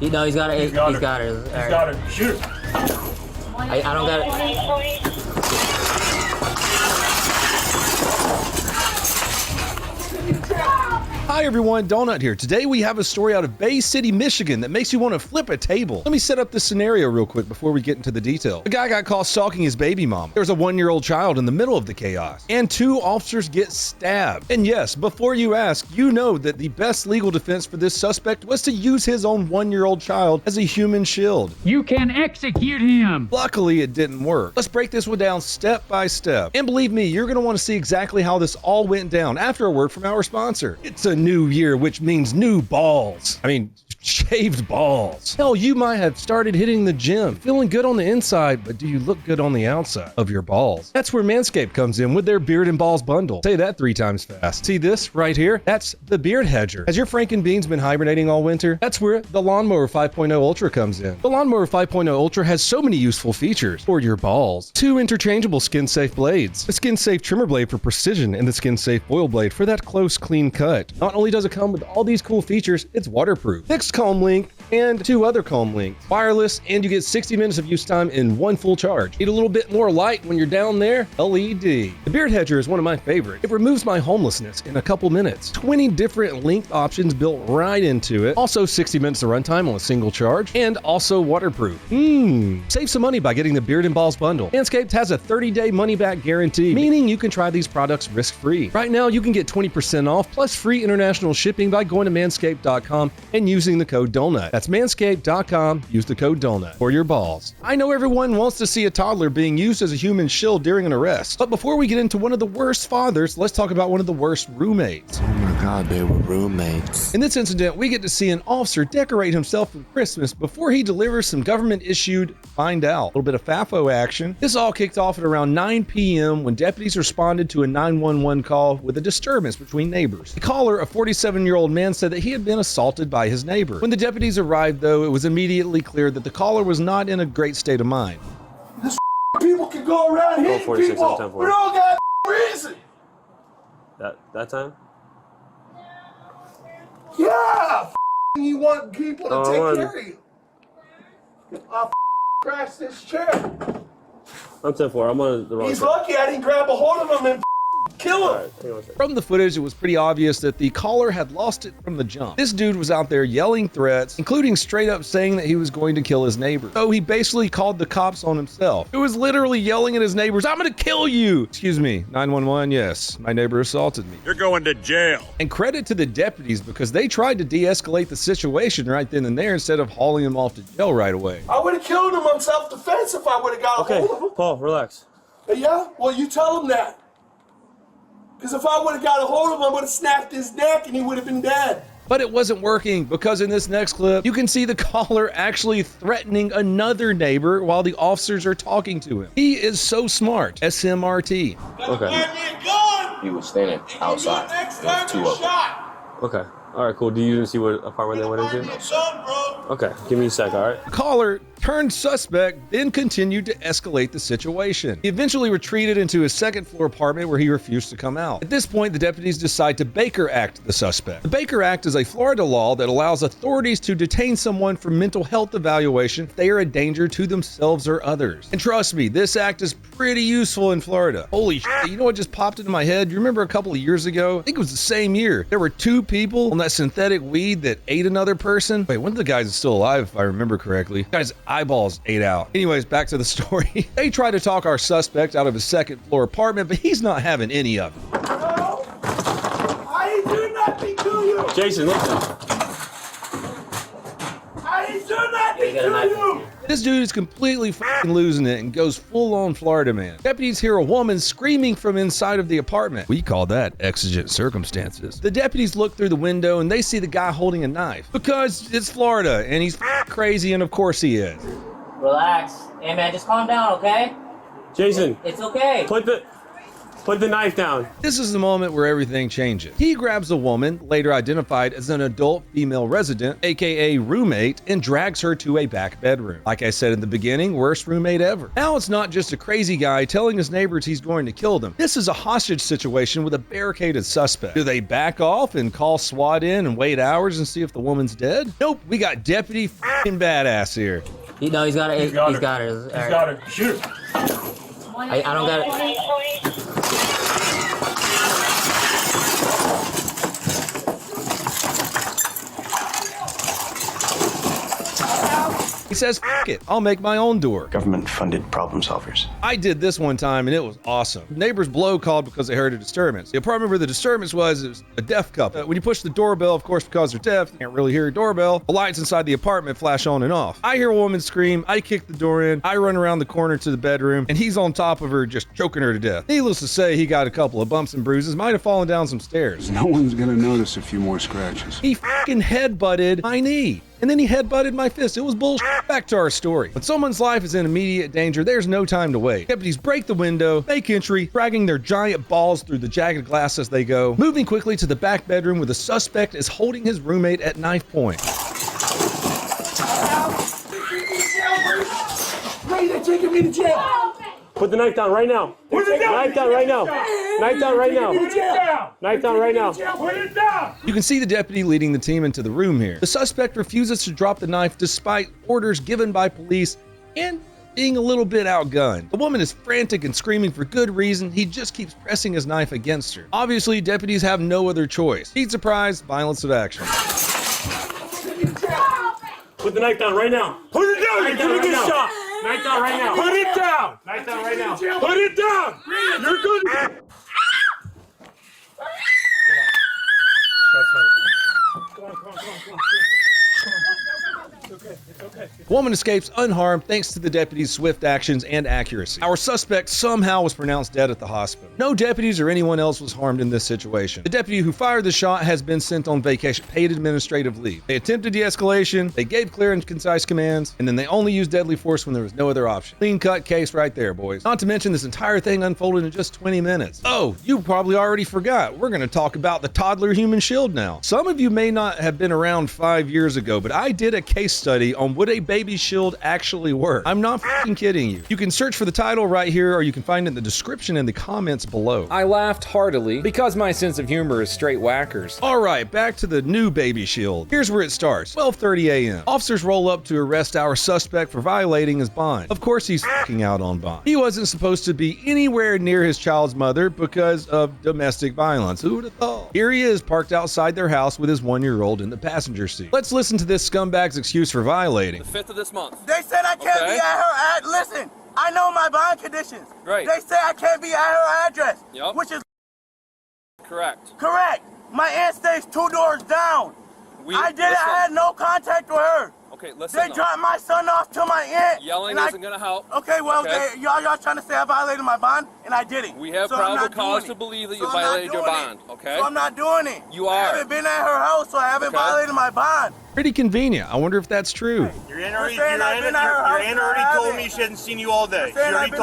No, he's got it. He's got it. He's got it. Shoot it. I don't got it. Hi everyone, Donut here. Today we have a story out of Bay City, Michigan that makes you want to flip a table. Let me set up this scenario real quick before we get into the detail. A guy got caught stalking his baby mom. There's a 1-year-old child in the middle of the chaos, and 2 officers get stabbed. And yes, before you ask, you know that the best legal defense for this suspect was to use his own 1-year-old child as a human shield. You can execute him. Luckily, it didn't work. Let's break this one down step by step. And believe me, you're going to want to see exactly how this all went down after a word from our sponsor. It's a new year, which means new balls. I mean, shaved balls. Hell, you might have started hitting the gym, feeling good on the inside, but do you look good on the outside of your balls? That's where Manscaped comes in with their Beard and Balls bundle. Say that 3 times fast. See this right here? That's the Beard Hedger. Has your Frankenbeans been hibernating all winter? That's where the Lawnmower 5.0 Ultra comes in. The Lawnmower 5.0 Ultra has so many useful features for your balls. 2 interchangeable skin-safe blades, the skin-safe trimmer blade for precision, and the skin-safe foil blade for that close, clean cut. Not only does it come with all these cool features, it's waterproof, fixed comb length, and 2 other comb lengths, wireless, and you get 60 minutes of use time in 1 full charge. Need a little bit more light when you're down there? LED. The Beard Hedger is one of my favorites. It removes my homelessness in a couple minutes. 20 different length options built right into it. Also 60 minutes of runtime on a single charge, and also waterproof. Save some money by getting the Beard and Balls bundle. Manscaped has a 30-day money-back guarantee, meaning you can try these products risk-free. Right now, you can get 20% off plus free international shipping by going to manscaped.com and using the code DONUT. That's manscaped.com. Use the code DONUT for your balls. I know everyone wants to see a toddler being used as a human shield during an arrest, but before we get into one of the worst fathers, let's talk about one of the worst roommates. Oh my God, they were roommates. In this incident, we get to see an officer decorate himself for Christmas before he delivers some government-issued find out. A little bit of FAFO action. This all kicked off at around 9 p.m. when deputies responded to a 911 call with a disturbance between neighbors. The caller, a 47-year-old man, said that he had been assaulted by his neighbor. When the deputies arrived, though, it was immediately clear that the caller was not in a great state of mind. This people can go around hitting people for no goddamn reason. That time? Yeah, you want people to take care of you. I'll crash this chair. I'm 10-4. I'm on the wrong He's side. lucky I didn't grab a hold of him and kill him. From the footage, it was pretty obvious that the caller had lost it from the jump. This dude was out there yelling threats, including straight up saying that he was going to kill his neighbor. So he basically called the cops on himself. He was literally yelling at his neighbors, "I'm gonna kill you!" Excuse me, 911, yes, my neighbor assaulted me. You're going to jail. And credit to the deputies because they tried to de-escalate the situation right then and there instead of hauling him off to jail right away. I would have killed him on self-defense if I would have got a hold of him. Paul, relax. Yeah? Well, you tell him that. Because if I would have got a hold of him, I would have snapped his neck and he would have been dead. But it wasn't working because in this next clip, you can see the caller actually threatening another neighbor while the officers are talking to him. He is so smart. SMRT. Okay. He was standing outside. It was 2 of them. Okay. All right, cool. Do you see what apartment they went into? Okay. Give me a sec, all right? The caller turned suspect, then continued to escalate the situation. He eventually retreated into his 2nd floor apartment where he refused to come out. At this point, the deputies decide to Baker Act the suspect. The Baker Act is a Florida law that allows authorities to detain someone for mental health evaluation if they are a danger to themselves or others. And trust me, this act is pretty useful in Florida. Holy shit, you know what just popped into my head? You remember a couple of years ago, I think it was the same year, there were 2 people on that synthetic weed that ate another person. Wait, one of the guys is still alive if I remember correctly. Guys, eyeballs ate out. Anyways, back to the story. They try to talk our suspect out of his 2nd floor apartment, but he's not having any of it. No, I ain't doing nothing to you. Jason, listen. I ain't doing nothing to you. This dude is completely f***ing losing it and goes full-on Florida man. Deputies hear a woman screaming from inside of the apartment. We call that exigent circumstances. The deputies look through the window and they see the guy holding a knife because it's Florida and he's crazy, and of course he is. Relax. Hey man, just calm down, okay? Jason. It's okay. Put the... Put the knife down. This is the moment where everything changes. He grabs a woman, later identified as an adult female resident, aka roommate, and drags her to a back bedroom. Like I said in the beginning, worst roommate ever. Now it's not just a crazy guy telling his neighbors he's going to kill them. This is a hostage situation with a barricaded suspect. Do they back off and call SWAT in and wait hours and see if the woman's dead? Nope, we got Deputy f***ing Badass here. No, he's got it. He's got her. He's got her. Shoot her. I don't got it. He says, F it, I'll make my own door. Government-funded problem solvers. I did this one time and it was awesome. Neighbors below called because they heard a disturbance. The apartment where the disturbance was a deaf couple. When you push the doorbell, of course, because they're deaf, you can't really hear a doorbell. The lights inside the apartment flash on and off. I hear a woman scream. I kick the door in. I run around the corner to the bedroom and he's on top of her, just choking her to death. Needless to say, he got a couple of bumps and bruises. Might have fallen down some stairs. No one's gonna notice a few more scratches. He fucking headbutted my knee. And then he headbutted my fist. It was bullshit. Back to our story. When someone's life is in immediate danger, there's no time to wait. Deputies break the window, make entry, dragging their giant balls through the jagged glass as they go, moving quickly to the back bedroom where the suspect is holding his roommate at knife point. Ray, they're taking me to jail. Put the knife down right now. Put it down. Knife down right now. Knife down right now. Put it down. Knife down right now. Put it down. You can see the deputy leading the team into the room here. The suspect refuses to drop the knife despite orders given by police and being a little bit outgunned. The woman is frantic and screaming for good reason. He just keeps pressing his knife against her. Obviously, deputies have no other choice. Heat surprise, violence of action. Put the knife down right now. Put it down. You're gonna get shot. Knife down right now. Put it down. Knife down right now. Put it down. You're good. The woman escapes unharmed thanks to the deputy's swift actions and accuracy. Our suspect somehow was pronounced dead at the hospital. No deputies or anyone else was harmed in this situation. The deputy who fired the shot has been sent on vacation, paid administrative leave. They attempted de-escalation, they gave clear and concise commands, and then they only used deadly force when there was no other option. Clean cut case right there, boys. Not to mention this entire thing unfolded in just 20 minutes. Oh, you probably already forgot. We're gonna talk about the toddler human shield now. Some of you may not have been around 5 years ago, but I did a case study on what a baby shield actually work. I'm not fucking kidding you. You can search for the title right here, or you can find it in the description in the comments below. I laughed heartily because my sense of humor is straight whackers. All right, back to the new baby shield. Here's where it starts. 12:30 a.m. Officers roll up to arrest our suspect for violating his bond. Of course, he's fucking out on bond. He wasn't supposed to be anywhere near his child's mother because of domestic violence. Who would have thought? Here he is, parked outside their house with his 1-year-old in the passenger seat. Let's listen to this scumbag's excuse for violating. The 5th of this month. They said I can't be at her ad. Listen, I know my bond conditions. Right. They say I can't be at her address. Yep. Which is correct. correct. My aunt stays 2 doors down. I had no contact with her. Okay, listen. They dropped my son off to my aunt. Yelling isn't gonna help. Okay, well, y'all trying to say I violated my bond, and I didn't. We have probable cause to believe that you violated your bond. Okay. So I'm not doing it. You are. I haven't been at her house, so I haven't violated my bond. Pretty convenient. I wonder if that's true. Your aunt already told me she hasn't seen you all day. She already told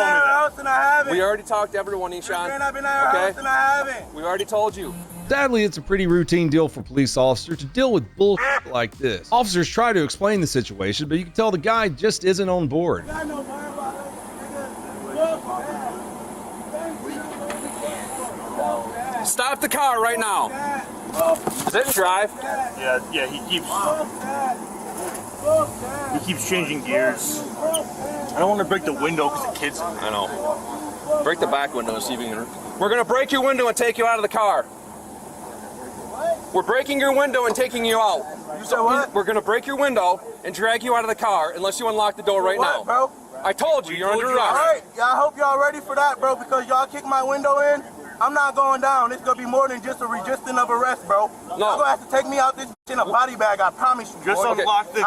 me that. We already talked to everyone, Eshawn. I've been at her house and I haven't. We already told you. Sadly, it's a pretty routine deal for police officers to deal with bullshit like this. Officers try to explain the situation, but you can tell the guy just isn't on board. Stop the car right now. Sit and drive. Yeah, he keeps changing gears. I don't want to break the window because the kids. I know. Break the back window and see if you can. We're gonna break your window and take you out of the car. We're breaking your window and taking you out. You said what? We're gonna break your window and drag you out of the car unless you unlock the door right now. Bro? I told you, you're under arrest. All right, I hope y'all ready for that, bro, because y'all kicked my window in. I'm not going down. It's gonna be more than just a resisting of arrest, bro. No. Y'all gonna have to take me out this in a body bag, I promise you. Just unlock the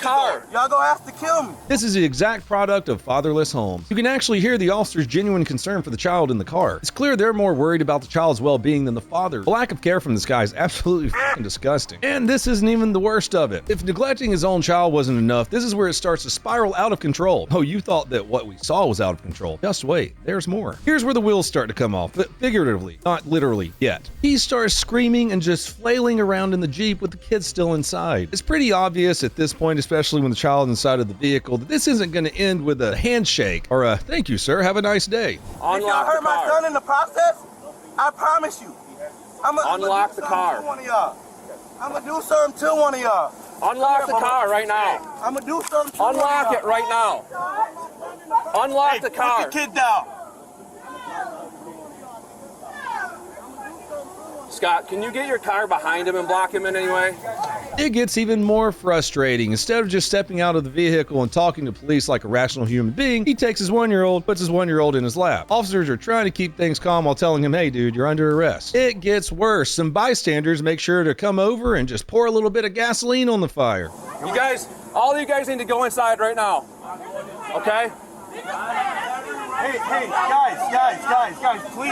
car. Y'all gonna have to kill me. This is the exact product of fatherless homes. You can actually hear the officer's genuine concern for the child in the car. It's clear they're more worried about the child's well-being than the father. The lack of care from this guy is absolutely fucking disgusting. And this isn't even the worst of it. If neglecting his own child wasn't enough, this is where it starts to spiral out of control. Oh, you thought that what we saw was out of control. Just wait, there's more. Here's where the wheels start to come off, but figuratively, not literally yet. He starts screaming and just flailing around in the Jeep with the kid still inside. It's pretty obvious at this point, especially when the child's inside of the vehicle, that this isn't going to end with a handshake or a "thank you, sir, have a nice day." If y'all hurt my son in the process, I promise you, I'm gonna Unlock the car. I'm gonna do something to one of y'all. Unlock the car right now. I'm gonna do something to Unlock it right now. Unlock the car. Put the kid down. Scott, can you get your car behind him and block him in any way? It gets even more frustrating. Instead of just stepping out of the vehicle and talking to police like a rational human being, he takes his 1-year-old, puts his 1-year-old in his lap. Officers are trying to keep things calm while telling him, "Hey dude, you're under arrest." It gets worse. Some bystanders make sure to come over and just pour a little bit of gasoline on the fire. You guys, all of you guys need to go inside right now. Okay? Hey, guys, please,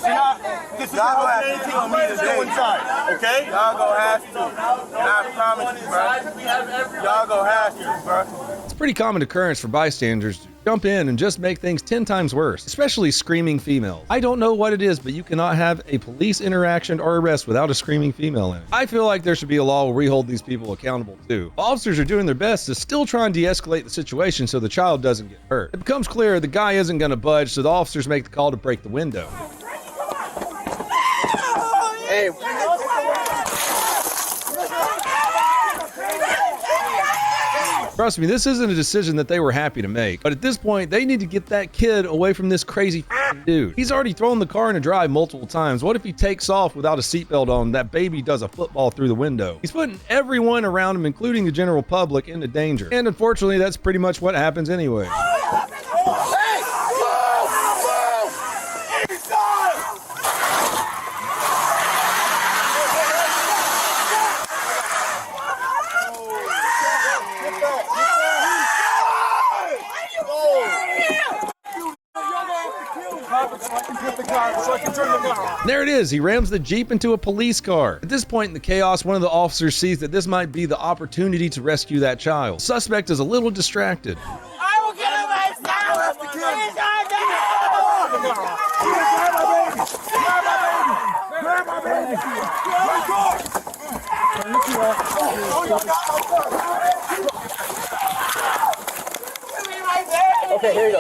you're not, this is not anything on me to do inside, okay? Y'all gonna have to. And I promise you, bro. Y'all gonna have to, bro. It's a pretty common occurrence for bystanders to jump in and just make things 10 times worse, especially screaming females. I don't know what it is, but you cannot have a police interaction or arrest without a screaming female in it. I feel like there should be a law where we hold these people accountable too. Officers are doing their best to still try and de-escalate the situation so the child doesn't get hurt. It becomes clear the guy isn't going to budge, so the officers make the call to break the window. Hey. Trust me, this isn't a decision that they were happy to make, but at this point, they need to get that kid away from this crazy dude. He's already thrown the car into drive multiple times. What if he takes off without a seatbelt on? That baby does a football through the window. He's putting everyone around him, including the general public, into danger. And unfortunately, that's pretty much what happens anyway. There it is. He rams the Jeep into a police car. At this point in the chaos, one of the officers sees that this might be the opportunity to rescue that child. Suspect is a little distracted. I will get him myself. Okay, here you go.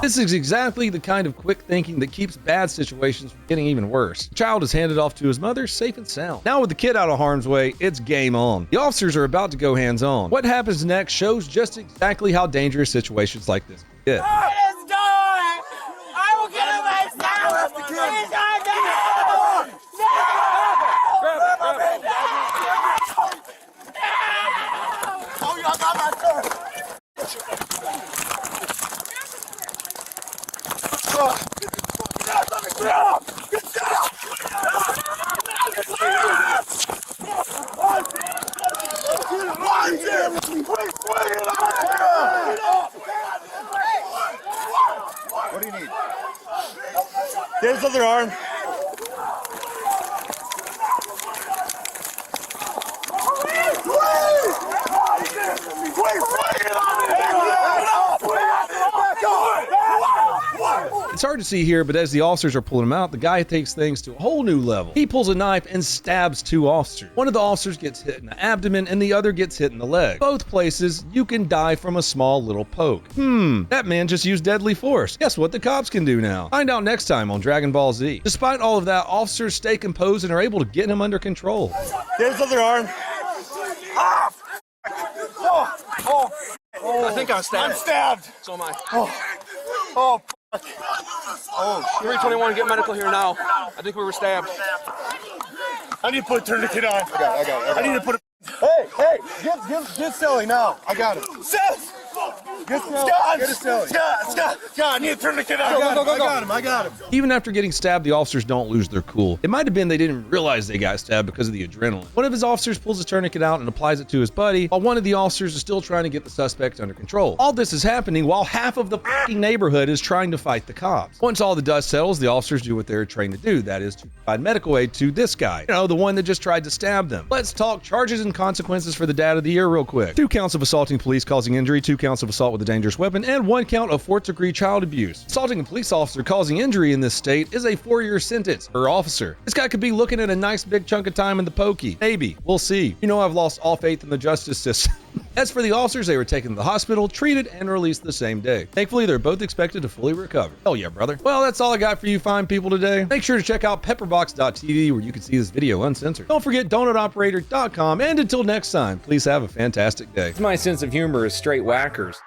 This is exactly the kind of quick thinking that keeps bad situations from getting even worse. The child is handed off to his mother safe and sound. Now with the kid out of harm's way, it's game on. The officers are about to go hands-on. What happens next shows just exactly how dangerous situations like this can get. Let's go! I will get him myself. Please, oh, y'all got my son. What do you need? Get his other arm. It's hard to see here, but as the officers are pulling him out, the guy takes things to a whole new level. He pulls a knife and stabs 2 officers. One of the officers gets hit in the abdomen and the other gets hit in the leg. Both places, you can die from a small little poke. That man just used deadly force. Guess what the cops can do now? Find out next time on Dragon Ball Z. Despite all of that, officers stay composed and are able to get him under control. Get his other arm. I think I'm stabbed. I'm stabbed. So am I. Oh, 321, get medical here now. I think we were stabbed. I need to put a tourniquet on. I need to put a... Hey, get Sally now. I got it. Seth! Scott, I need to turn the kid out. I got him. Even after getting stabbed, the officers don't lose their cool. It might have been they didn't realize they got stabbed because of the adrenaline. One of his officers pulls his tourniquet out and applies it to his buddy, while one of the officers is still trying to get the suspect under control. All this is happening while half of the f***ing neighborhood is trying to fight the cops. Once all the dust settles, the officers do what they're trained to do, that is to provide medical aid to this guy. You know, the one that just tried to stab them. Let's talk charges and consequences for the dad of the year real quick. 2 counts of assaulting police causing injury, 2 counts of assault with a dangerous weapon, and 1 count of 4th degree child abuse. Assaulting a police officer causing injury in this state is a 4-year sentence per officer. This guy could be looking at a nice big chunk of time in the pokey. Maybe. We'll see. You know I've lost all faith in the justice system. As for the officers, they were taken to the hospital, treated, and released the same day. Thankfully, they're both expected to fully recover. Hell yeah, brother. Well, that's all I got for you fine people today. Make sure to check out pepperbox.tv where you can see this video uncensored. Don't forget donutoperator.com, and until next time, please have a fantastic day. My sense of humor is straight whackers.